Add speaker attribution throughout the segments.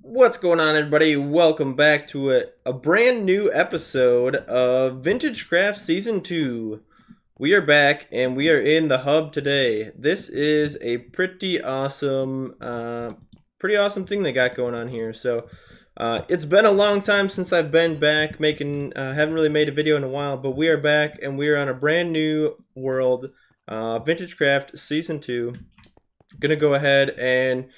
Speaker 1: What's going on, everybody? Welcome back to a brand new episode of VintageCraft Season 2. We are back and we are in the hub today. This is a pretty awesome thing they got going on here. So it's been a long time since I've been back making, haven't really made a video in a while, but we are back and we are on a brand new world, VintageCraft Season 2. Gonna go ahead and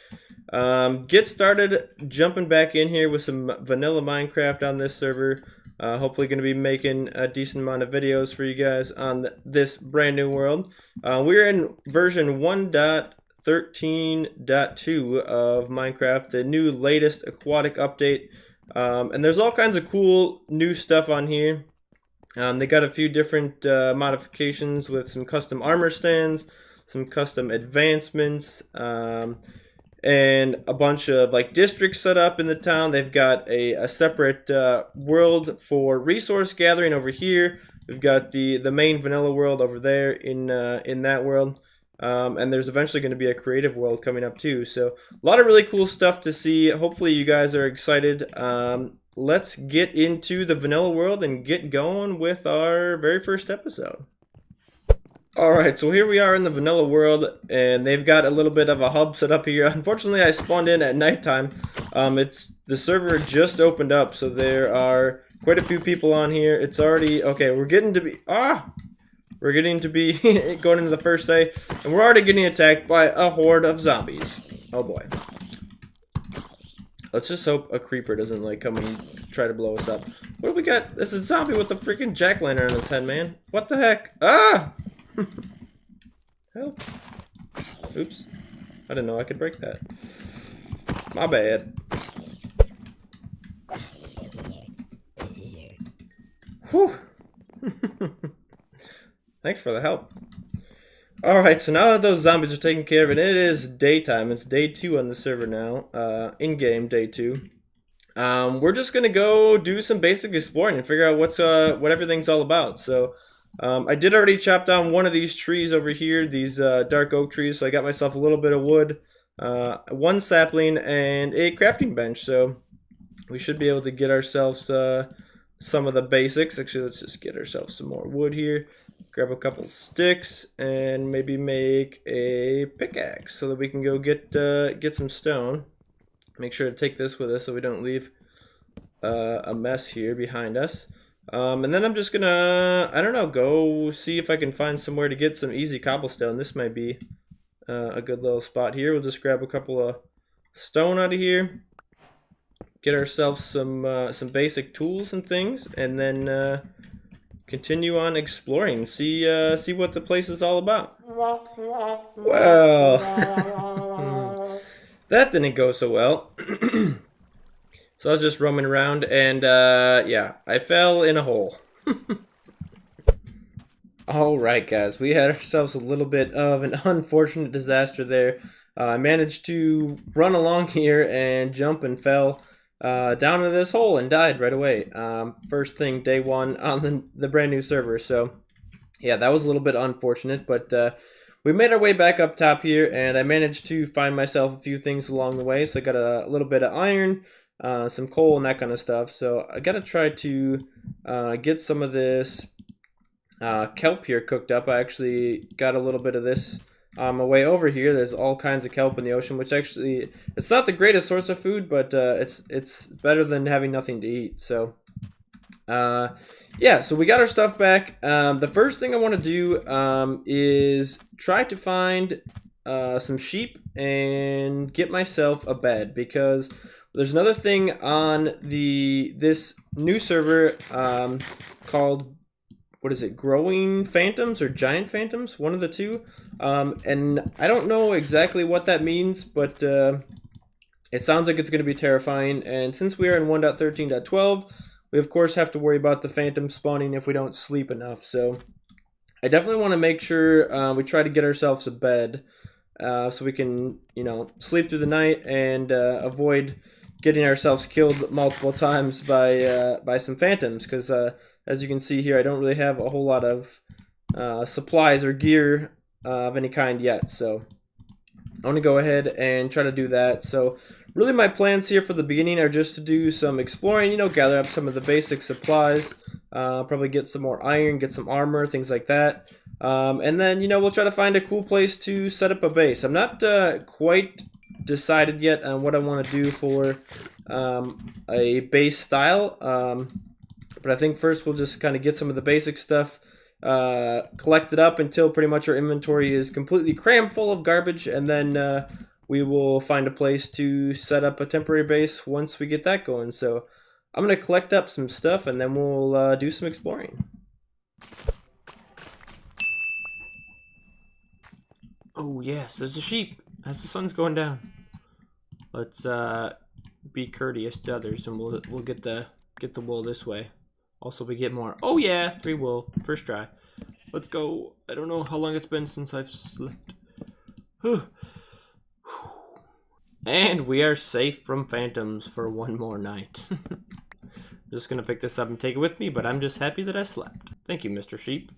Speaker 1: get started jumping back in here with some vanilla Minecraft on this server. Hopefully going to be making a decent amount of videos for you guys on this brand new world. We're in version 1.13.2 of Minecraft, the new latest aquatic update. And there's all kinds of cool new stuff on here. They got a few different modifications with some custom armor stands, some custom advancements, and a bunch of like districts set up in the town. They've got a separate world for resource gathering over here. We've got the main vanilla world over there in that world, and there's eventually going to be a creative world coming up too. So a lot of really cool stuff to see. Hopefully you guys are excited. Let's get into the vanilla world and get going with our very first episode. Alright, so here we are in the vanilla world, and they've got a little bit of a hub set up here. Unfortunately, I spawned in at nighttime. The server just opened up, so there are quite a few people on here. It's already, okay, we're getting to be going into the first day, and we're already getting attacked by a horde of zombies. Oh boy. Let's just hope a creeper doesn't like come and try to blow us up. What do we got? This is a zombie with a freaking jack-o'-lantern on his head, man. What the heck? Ah! Help. Oops. I didn't know I could break that. My bad. Whew. Thanks for the help. Alright, so now that those zombies are taken care of, and it is daytime, it's day 2 on the server now, in-game day 2. We're just gonna go do some basic exploring and figure out what everything's all about. So I did already chop down one of these trees over here, these dark oak trees, so I got myself a little bit of wood, one sapling, and a crafting bench, so we should be able to get ourselves some of the basics. Actually, let's just get ourselves some more wood here, grab a couple sticks, and maybe make a pickaxe so that we can go get some stone. Make sure to take this with us so we don't leave a mess here behind us. And then I'm just gonna, I don't know, go see if I can find somewhere to get some easy cobblestone. This might be a good little spot here. We'll just grab a couple of stone out of here, get ourselves some basic tools and things, and then continue on exploring. See what the place is all about. Well, that didn't go so well. So I was just roaming around, and yeah, I fell in a hole. Alright guys, we had ourselves a little bit of an unfortunate disaster there. I managed to run along here and jump and fell down into this hole and died right away. First thing, day 1 on the brand new server. So yeah, that was a little bit unfortunate, but we made our way back up top here, and I managed to find myself a few things along the way. So I got a little bit of iron, some coal, and that kind of stuff. So I gotta try to get some of this kelp here cooked up. I actually got a little bit of this on my way over here. There's all kinds of kelp in the ocean, which actually, it's not the greatest source of food, but it's better than having nothing to eat. So yeah, so we got our stuff back. The first thing I want to do is try to find some sheep and get myself a bed, because there's another thing on this new server called, what is it, Growing Phantoms or Giant Phantoms? One of the two. And I don't know exactly what that means, but it sounds like it's going to be terrifying. And since we are in 1.13.12, we of course have to worry about the phantom spawning if we don't sleep enough. So I definitely want to make sure we try to get ourselves a bed so we can, you know, sleep through the night and avoid getting ourselves killed multiple times by some phantoms, because as you can see here, I don't really have a whole lot of supplies or gear of any kind yet. So I want to go ahead and try to do that. So Really, my plans here for the beginning are just to do some exploring, you know, gather up some of the basic supplies, probably get some more iron, get some armor, things like that. And then, you know, we'll try to find a cool place to set up a base. I'm not quite decided yet on what I want to do for a base style, but I think first we'll just kind of get some of the basic stuff collected up until pretty much our inventory is completely crammed full of garbage, and then we will find a place to set up a temporary base once we get that going. So I'm going to collect up some stuff and then we'll do some exploring. Oh yes, there's a sheep as the sun's going down. Let's be courteous to others, and we'll get the wool this way. Also, we get more. Oh yeah, 3 wool, first try. Let's go. I don't know how long it's been since I've slept. And we are safe from phantoms for one more night. I'm just gonna pick this up and take it with me, but I'm just happy that I slept. Thank you, Mr. Sheep.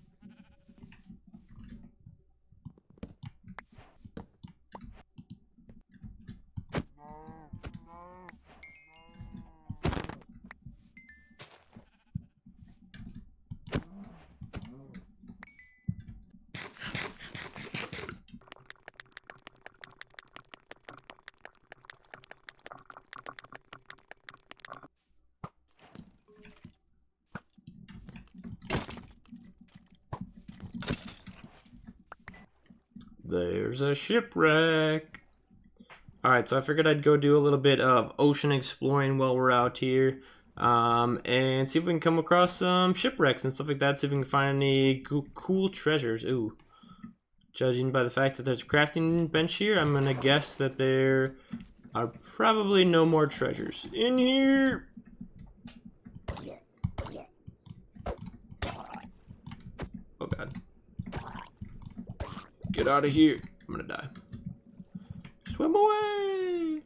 Speaker 1: There's a shipwreck. Alright, so I figured I'd go do a little bit of ocean exploring while we're out here. And see if we can come across some shipwrecks and stuff like that. See if we can find any cool treasures. Ooh. Judging by the fact that there's a crafting bench here, I'm gonna guess that there are probably no more treasures in here. Oh god. Get out of here. I'm gonna die. Swim away!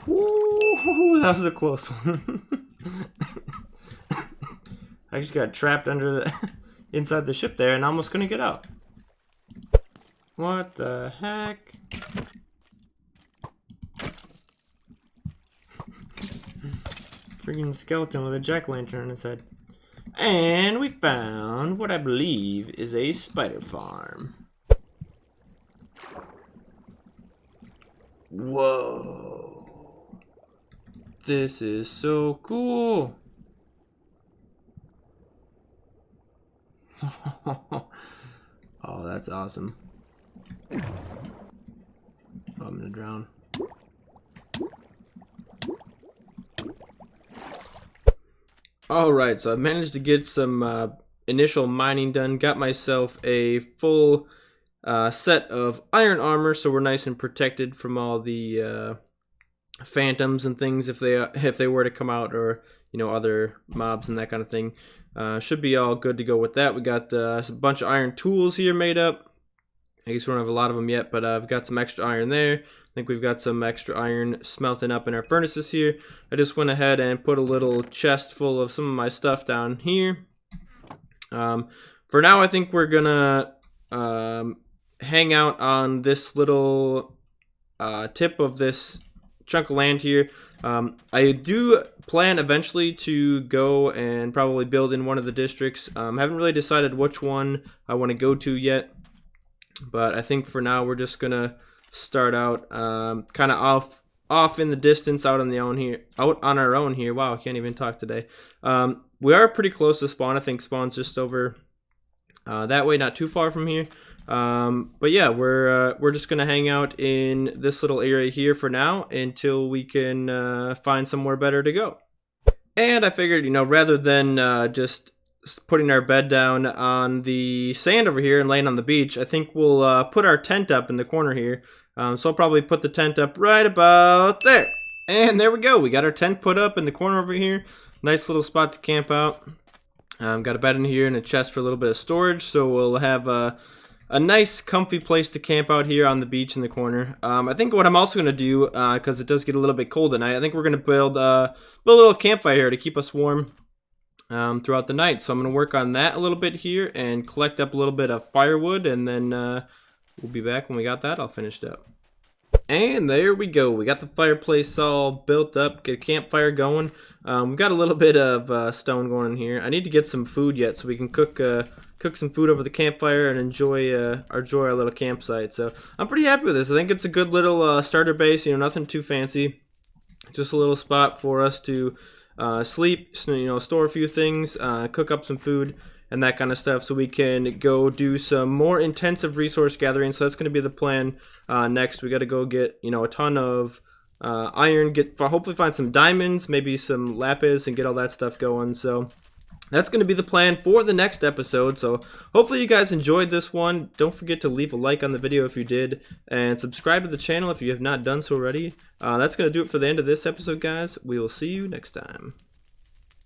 Speaker 1: Ooh, that was a close one. I just got trapped under the inside the ship there and almost couldn't get out. What the heck? Freaking skeleton with a jack-o'-lantern on his head. And we found what I believe is a spider farm. Whoa. This is so cool. Oh, that's awesome. Oh, I'm gonna drown. Alright, so I managed to get some initial mining done. Got myself a full set of iron armor, so we're nice and protected from all the phantoms and things if they were to come out, or you know, other mobs and that kind of thing. Should be all good to go with that. We got a bunch of iron tools here made up. I guess we don't have a lot of them yet, but I've got some extra iron there. I think we've got some extra iron smelting up in our furnaces here. I just went ahead and put a little chest full of some of my stuff down here. For now, I think we're gonna hang out on this little tip of this chunk of land here. I do plan eventually to go and probably build in one of the districts. Haven't really decided which one I want to go to yet, but I think for now we're just gonna start out kind of off in the distance, out on our own here. Wow, I can't even talk today. We are pretty close to spawn. I think spawn's just over that way, not too far from here. But yeah, we're just gonna hang out in this little area here for now until we can find somewhere better to go. And I figured, you know, rather than just putting our bed down on the sand over here and laying on the beach, I think we'll put our tent up in the corner here. So I'll probably put the tent up right about there. And there we go. We got our tent put up in the corner over here. Nice little spot to camp out. Got a bed in here and a chest for a little bit of storage. So we'll have a nice comfy place to camp out here on the beach in the corner. I think what I'm also going to do, because it does get a little bit cold at night, I think we're going to build a little campfire here to keep us warm throughout the night. So I'm going to work on that a little bit here and collect up a little bit of firewood, and then we'll be back when we got that all finished up. And there we go. We got the fireplace all built up, get a campfire going. We've got a little bit of stone going in here. I need to get some food yet so we can cook some food over the campfire and enjoy our little campsite. So I'm pretty happy with this. I think it's a good little starter base. You know, nothing too fancy. Just a little spot for us to sleep, you know, store a few things, cook up some food, and that kind of stuff, so we can go do some more intensive resource gathering. So that's going to be the plan next. We got to go get, you know, a ton of iron, hopefully find some diamonds, maybe some lapis, and get all that stuff going. So that's going to be the plan for the next episode. So hopefully you guys enjoyed this one. Don't forget to leave a like on the video if you did, and subscribe to the channel if you have not done so already. That's going to do it for the end of this episode, guys. We will see you next time.